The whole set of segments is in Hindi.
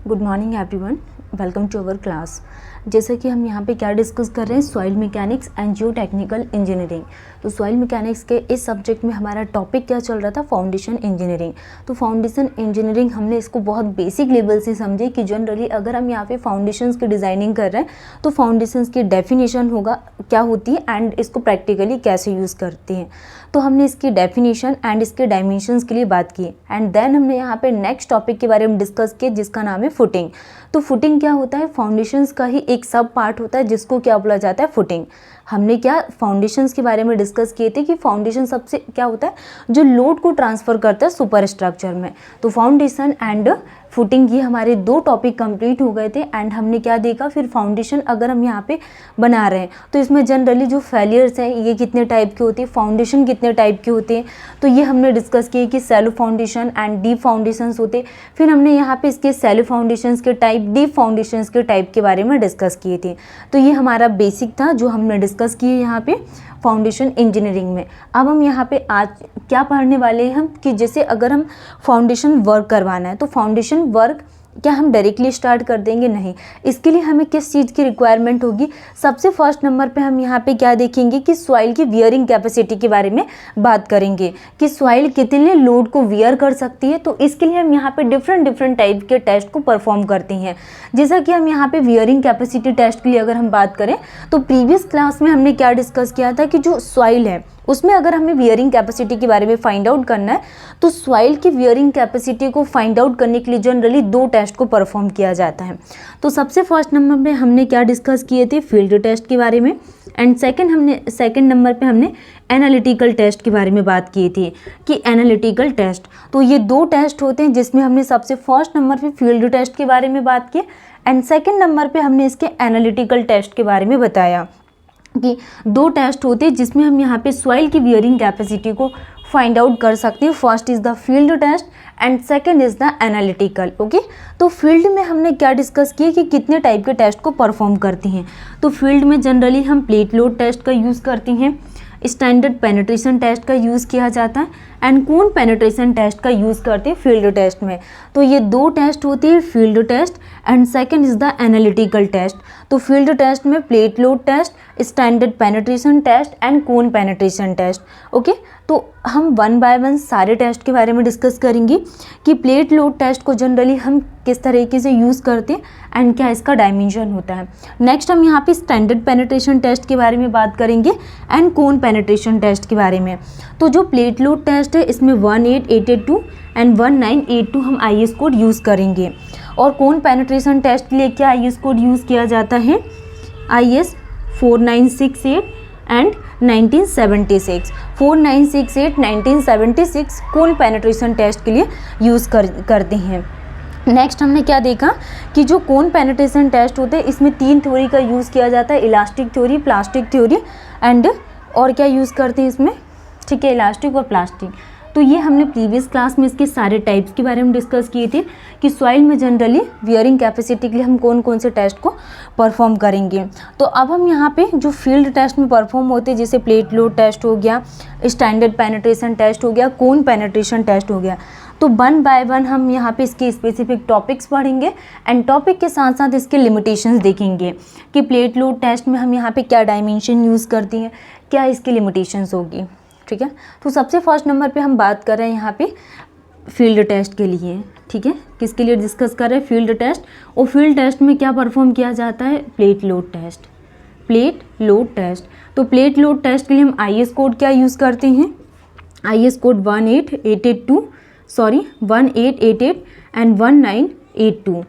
Good morning everyone, welcome to our class. जैसा कि हम यहाँ पे क्या डिस्कस कर रहे हैं, soil mechanics and Jio technical engineering. तो सॉइल मैकेनिक्स के इस सब्जेक्ट में हमारा टॉपिक क्या चल रहा था, फाउंडेशन इंजीनियरिंग। तो फाउंडेशन इंजीनियरिंग हमने इसको बहुत बेसिक लेवल से समझे कि जनरली अगर हम यहाँ पे फाउंडेशंस की डिज़ाइनिंग कर रहे हैं तो फाउंडेशंस की डेफिनेशन होगा क्या होती है एंड इसको प्रैक्टिकली कैसे यूज़ करते हैं। तो हमने इसकी डेफिनेशन एंड इसके डायमेंशंस के लिए बात की एंड देन हमने यहाँ पे नेक्स्ट टॉपिक के बारे में डिस्कस किया जिसका नाम है फुटिंग। तो फुटिंग क्या होता है, फाउंडेशंस का ही एक सब पार्ट होता है जिसको क्या बोला जाता है, फुटिंग। हमने क्या फाउंडेशंस के बारे में डिस्कस किए थे कि फाउंडेशन सबसे क्या होता है जो लोड को ट्रांसफ़र करता है सुपर स्ट्रक्चर में। तो फाउंडेशन एंड फुटिंग ये हमारे दो टॉपिक कंप्लीट हो गए थे एंड हमने क्या देखा, फिर फाउंडेशन अगर हम यहाँ पे बना रहे हैं तो इसमें जनरली जो फेलियर्स हैं ये कितने टाइप के होते हैं, फाउंडेशन कितने टाइप के होते हैं। तो ये हमने डिस्कस किए कि shallow foundation and deep foundations होते। फिर हमने यहाँ पे इसके सैलो फाउंडेशंस के टाइप, डीप फाउंडेशंस के टाइप के बारे में डिस्कस किए थे। तो ये हमारा बेसिक था जो हमने डिस्कस किए यहाँ पे फाउंडेशन इंजीनियरिंग में। अब हम यहाँ पे आज क्या पढ़ने वाले हैं हम कि जैसे अगर हम फाउंडेशन वर्क करवाना है तो फाउंडेशन वर्क क्या हम डायरेक्टली स्टार्ट कर देंगे, नहीं। इसके लिए हमें किस चीज़ की रिक्वायरमेंट होगी, सबसे फर्स्ट नंबर पे हम यहाँ पे क्या देखेंगे कि सॉइल की वियरिंग कैपेसिटी के बारे में बात करेंगे कि सॉइल कितने लोड को वियर कर सकती है। तो इसके लिए हम यहाँ पे डिफरेंट टाइप के टेस्ट को परफॉर्म करते हैं। जैसा कि हम यहाँ पे वियरिंग कैपेसिटी टेस्ट के लिए अगर हम बात करें तो प्रीवियस क्लास में हमने क्या डिस्कस किया था कि जो सॉइल है उसमें अगर हमें वियरिंग कैपेसिटी के बारे में फाइंड आउट करना है तो सॉइल की वियरिंग कैपेसिटी को फाइंड आउट करने के लिए जनरली दो टेस्ट को परफॉर्म किया जाता है। तो सबसे फर्स्ट नंबर पे हमने क्या डिस्कस किए थे, फील्ड टेस्ट के बारे में एंड सेकंड नंबर पे हमने एनालिटिकल टेस्ट के बारे में बात की थी कि एनालिटिकल टेस्ट। तो ये दो टेस्ट होते हैं जिसमें हमने सबसे फर्स्ट नंबर पे फील्ड टेस्ट के बारे में बात की एंड सेकेंड नंबर पे हमने इसके एनालिटिकल टेस्ट के बारे में बताया कि दो टेस्ट होते हैं जिसमें हम यहाँ पे सॉइल की वियरिंग कैपेसिटी को फाइंड आउट कर सकते हैं। First is the field test and second is the analytical. Okay, तो फील्ड में हमने क्या डिस्कस किया कि कितने टाइप के टेस्ट को परफॉर्म करती हैं। तो फील्ड में जनरली हम प्लेट लोड टेस्ट का यूज़ करती हैं, स्टैंडर्ड पेनिट्रेशन टेस्ट का यूज़ किया जाता है एंड कोन पेनिट्रेशन टेस्ट का यूज़ करते हैं फील्ड टेस्ट में। तो ये दो टेस्ट होते हैं, field test and second is the analytical test. तो फील्ड टेस्ट में plate load test, standard penetration test and cone penetration test. Okay, तो हम वन बाय वन सारे टेस्ट के बारे में डिस्कस करेंगे कि प्लेट लोड टेस्ट को जनरली हम किस तरीके से यूज़ करते हैं एंड क्या इसका डायमेंशन होता है। नेक्स्ट हम यहाँ पे स्टैंडर्ड पेनिट्रेशन टेस्ट के बारे में बात करेंगे एंड कोन पेनिट्रेशन टेस्ट के बारे में। तो जो प्लेट लोड टेस्ट है इसमें 18882 एंड 1982 हम IS कोड यूज़ करेंगे और कोन पेनिट्रेशन टेस्ट के लिए क्या IS कोड यूज़ किया जाता है, IS 4968 and 1976। 4968 1976 cone penetration test के लिए यूज़ करते हैं। नेक्स्ट हमने क्या देखा कि जो कोन पेनिट्रेशन टेस्ट होते हैं इसमें तीन थ्योरी का यूज़ किया जाता है, elastic theory, plastic theory and और क्या यूज़ करते हैं इसमें, ठीक है, इलास्टिक और प्लास्टिक। तो ये हमने प्रीवियस क्लास में इसके सारे टाइप्स के बारे में डिस्कस किए थे कि सॉइल में जनरली वियरिंग कैपेसिटी के लिए हम कौन कौन से टेस्ट को परफॉर्म करेंगे। तो अब हम यहाँ पे जो फील्ड टेस्ट में परफॉर्म होते हैं जैसे प्लेट लोड टेस्ट हो गया, स्टैंडर्ड पेनिट्रेशन टेस्ट हो गया, कोन पेनिट्रेशन टेस्ट हो गया। तो वन बाय वन हम यहाँ पे इसके स्पेसिफिक टॉपिक्स पढ़ेंगे एंड टॉपिक के साथ साथ इसके लिमिटेशंस देखेंगे कि प्लेट लोड टेस्ट में हम यहाँ पे क्या डायमेंशन यूज़ करती हैं, क्या इसकी लिमिटेशंस होगी, ठीक है। तो सबसे फर्स्ट नंबर पे हम बात कर रहे हैं यहाँ पे फील्ड टेस्ट के लिए, ठीक है, किसके लिए डिस्कस कर रहे हैं, फील्ड टेस्ट। और फील्ड टेस्ट में क्या परफॉर्म किया जाता है, plate load test, plate load test. तो प्लेट लोड टेस्ट के लिए हम IS कोड क्या यूज़ करते हैं, IS कोड 1888 एंड 1982,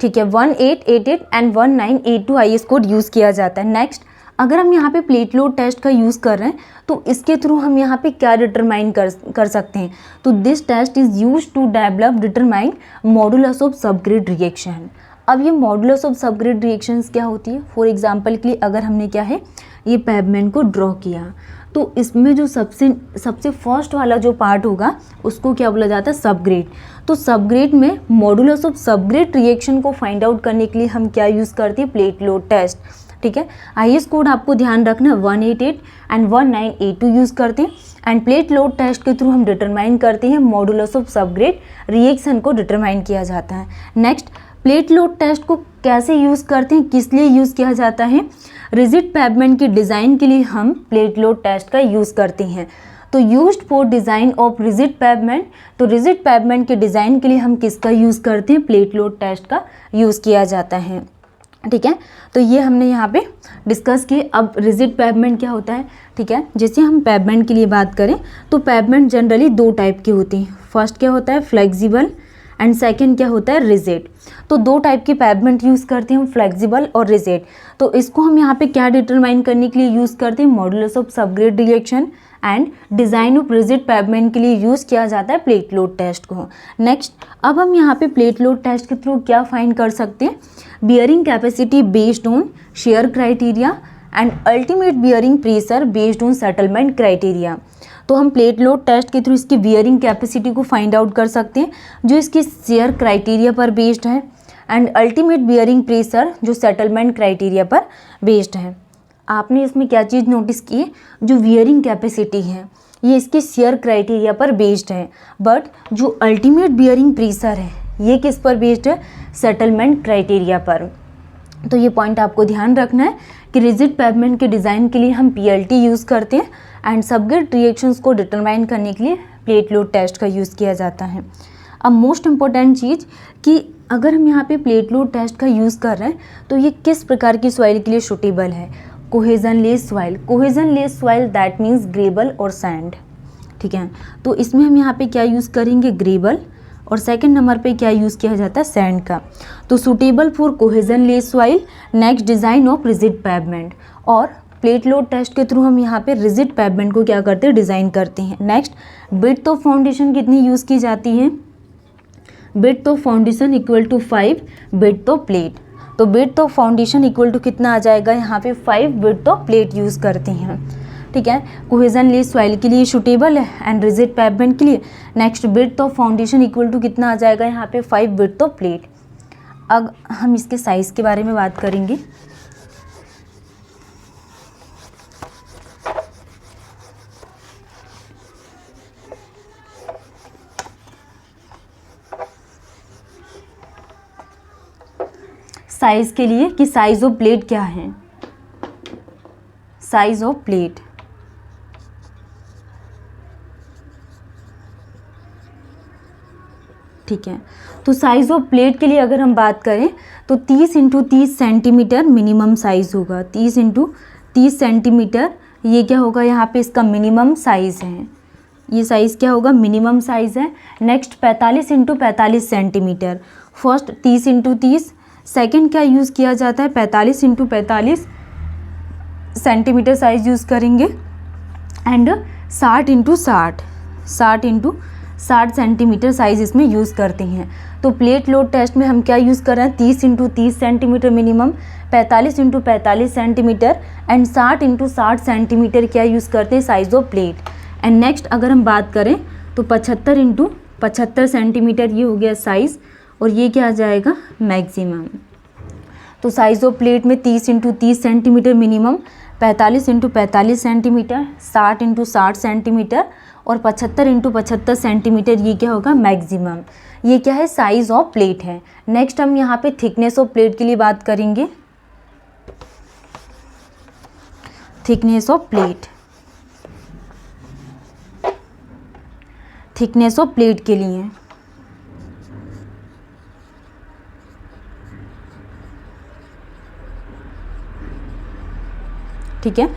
ठीक है, 1888 एंड 1982 IS कोड यूज़ किया जाता है। नेक्स्ट अगर हम यहाँ पे प्लेट लोड टेस्ट का यूज़ कर रहे हैं तो इसके थ्रू हम यहाँ पे क्या डिटरमाइन कर सकते हैं, तो this test is use to develop determine modulus of subgrade reaction. अब ये मॉडुलस ऑफ सबग्रेड रिएक्शंस क्या होती है, फॉर एग्जांपल के लिए अगर हमने क्या है ये पेवमेंट को ड्रॉ किया तो इसमें जो सबसे फर्स्ट वाला जो पार्ट होगा उसको क्या बोला जाता है, सबग्रेड। तो सबग्रेड में मॉडुलस ऑफ सबग्रेड रिएक्शन को फाइंड आउट करने के लिए हम क्या यूज़ करते हैं, प्लेट लोड टेस्ट, ठीक है। IS कोड आपको ध्यान रखना 188 एंड 1982 यूज़ करते हैं एंड प्लेट लोड टेस्ट के थ्रू हम डिटरमाइन करते हैं मॉडुलस ऑफ सबग्रेड रिएक्शन को डिटरमाइन किया जाता है। नेक्स्ट प्लेट लोड टेस्ट को कैसे यूज़ करते हैं, किस लिए यूज़ किया जाता है? रिजिड पेवमेंट की डिज़ाइन के लिए हम प्लेट लोड टेस्ट का यूज़ करते हैं। तो used for design of rigid pavement, तो रिजिड पेवमेंट के डिज़ाइन के लिए हम किसका यूज़ करते हैं? प्लेट लोड टेस्ट का यूज़ किया जाता है। ठीक है, तो ये हमने यहाँ पे डिस्कस किए। अब रिजिड पेवमेंट क्या होता है? ठीक है, जैसे हम पेवमेंट के लिए बात करें तो पेवमेंट जनरली दो टाइप की होती हैं। फर्स्ट क्या होता है? फ्लेक्सिबल, एंड सेकेंड क्या होता है? रिजिड। तो दो टाइप की पेवमेंट यूज़ करते हैं हम, फ्लेक्सिबल और रिजिड। तो इसको हम यहाँ पे क्या डिटरमाइन करने के लिए यूज़ करते हैं? Modulus of subgrade reaction and design of rigid pavement के लिए यूज़ किया जाता है प्लेट लोड टेस्ट को। नेक्स्ट, अब हम यहाँ पे प्लेट लोड टेस्ट के थ्रू क्या फाइंड कर सकते हैं? Bearing capacity based on share criteria and ultimate bearing pressure based on settlement criteria. तो हम प्लेट लोड टेस्ट के थ्रू इसकी बियरिंग कैपेसिटी को फाइंड आउट कर सकते हैं जो इसकी शेयर क्राइटेरिया पर बेस्ड है, एंड अल्टीमेट बियरिंग प्रेशर जो सेटलमेंट क्राइटेरिया पर बेस्ड है। आपने इसमें क्या चीज़ नोटिस की है? जो बियरिंग कैपेसिटी है ये इसके शेयर क्राइटेरिया पर बेस्ड है, बट जो अल्टीमेट बियरिंग प्रेशर है ये किस पर बेस्ड है? सेटलमेंट क्राइटेरिया पर। तो ये पॉइंट आपको ध्यान रखना है कि रिजिड पेवमेंट के डिज़ाइन के लिए हम पीएलटी यूज़ करते हैं एंड सबग्रेड रिएक्शंस को डिटरमाइन करने के लिए प्लेट लोड टेस्ट का यूज़ किया जाता है। अब मोस्ट इम्पॉर्टेंट चीज़ कि अगर हम यहाँ पे प्लेट लोड टेस्ट का यूज़ कर रहे हैं तो ये किस प्रकार की सॉइल के लिए सूटेबल है? Cohesion less soil. Cohesion less soil that means gravel और सैंड। ठीक है, तो इसमें हम यहाँ पे क्या यूज़ करेंगे? ग्रेबल, और सेकंड नंबर पे क्या यूज़ किया जाता है? सैंड का। तो suitable for cohesion less soil. Next, design of rigid pavement, और प्लेट लोड टेस्ट के थ्रू हम यहाँ पे रिजिड पेवमेंट को क्या करते हैं? डिज़ाइन करते हैं। नेक्स्ट, विड्थ ऑफ फाउंडेशन कितनी यूज़ की जाती है? Width of foundation equal to 5 width of plate. तो width of foundation equal to कितना आ जाएगा? यहाँ पे 5 विड्थ ऑफ प्लेट यूज़ करते हैं। ठीक है, कोहेजन लेस सॉइल के लिए सूटेबल है एंड रिजिड पेवमेंट के लिए। Next, width of foundation equal to कितना आ जाएगा? यहाँ पे 5 विड्थ ऑफ प्लेट। अब हम इसके साइज़ के बारे में बात करेंगे। साइज़ के लिए कि साइज ऑफ प्लेट क्या है? साइज ऑफ प्लेट, ठीक है। तो साइज़ ऑफ प्लेट के लिए अगर हम बात करें तो 30 × 30 सेंटीमीटर मिनिमम साइज़ होगा। 30 × 30 सेंटीमीटर ये क्या होगा? यहाँ पे इसका मिनिमम साइज़ है। ये साइज़ क्या होगा? मिनिमम साइज़ है। Next, 45 × 45 centimetre. फर्स्ट 30 × 30, सेकेंड क्या यूज़ किया जाता है? 45 × 45 सेंटीमीटर साइज़ यूज़ करेंगे, एंड 60 × 60 60 सेंटीमीटर साइज़ इसमें यूज़ करते हैं। तो प्लेट लोड टेस्ट में हम क्या यूज़ कर रहे हैं? 30 × 30 centimetre minimum, 45 × 45 centimetre and 60 × 60 centimetre क्या यूज़ करते हैं? Size of plate. And next अगर हम बात करें तो 75 × 75 सेंटीमीटर ये हो गया साइज़, और ये क्या आ जाएगा? मैक्सिमम। तो साइज़ ऑफ प्लेट में 30 × 30 सेंटीमीटर मिनिमम, 45 × 45 सेंटीमीटर, 60 × 60 सेंटीमीटर और 75 × 75 सेंटीमीटर ये क्या होगा? मैक्सिमम। ये क्या है? साइज़ ऑफ प्लेट है। नेक्स्ट हम यहाँ पे थिकनेस ऑफ प्लेट के लिए बात करेंगे। Thickness of plate, thickness of plate के लिए ठीक है।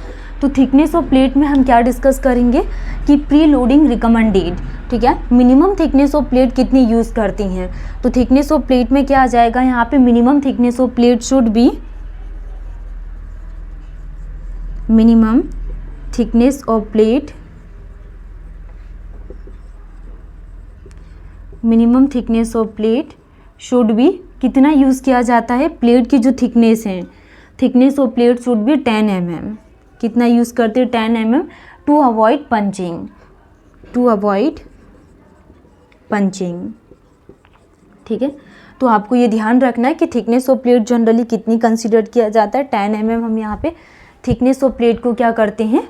तो थिकनेस ऑफ प्लेट में हम क्या डिस्कस करेंगे कि प्री लोडिंग रिकमेंडेड। ठीक है, मिनिमम थिकनेस ऑफ प्लेट कितनी यूज़ करती हैं? तो थिकनेस ऑफ प्लेट में क्या आ जाएगा? यहाँ पे minimum thickness of plate should be, minimum thickness of plate, minimum thickness of plate should be कितना यूज़ किया जाता है? प्लेट की जो थिकनेस है, thickness of plate should be 10 mm। कितना यूज़ करते हैं? 10 mm to avoid punching, to avoid punching. ठीक है, तो आपको ये ध्यान रखना है कि थिकनेस ऑफ प्लेट जनरली कितनी कंसीडर किया जाता है? 10 mm हम यहाँ पे थिकनेस ऑफ प्लेट को क्या करते हैं?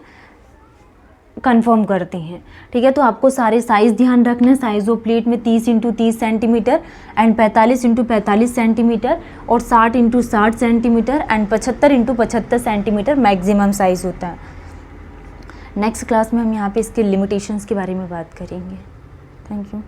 कंफर्म करते हैं। ठीक है, तो आपको सारे साइज़ ध्यान रखना है। साइज़ ऑफ प्लेट में 30 × 30 सेंटीमीटर एंड 45 × 45 सेंटीमीटर और 60 × 60 centimetre and 75 × 75 centimetre maximum size होता है। नेक्स्ट क्लास में हम यहाँ पे इसके लिमिटेशंस के बारे में बात करेंगे। Thank you.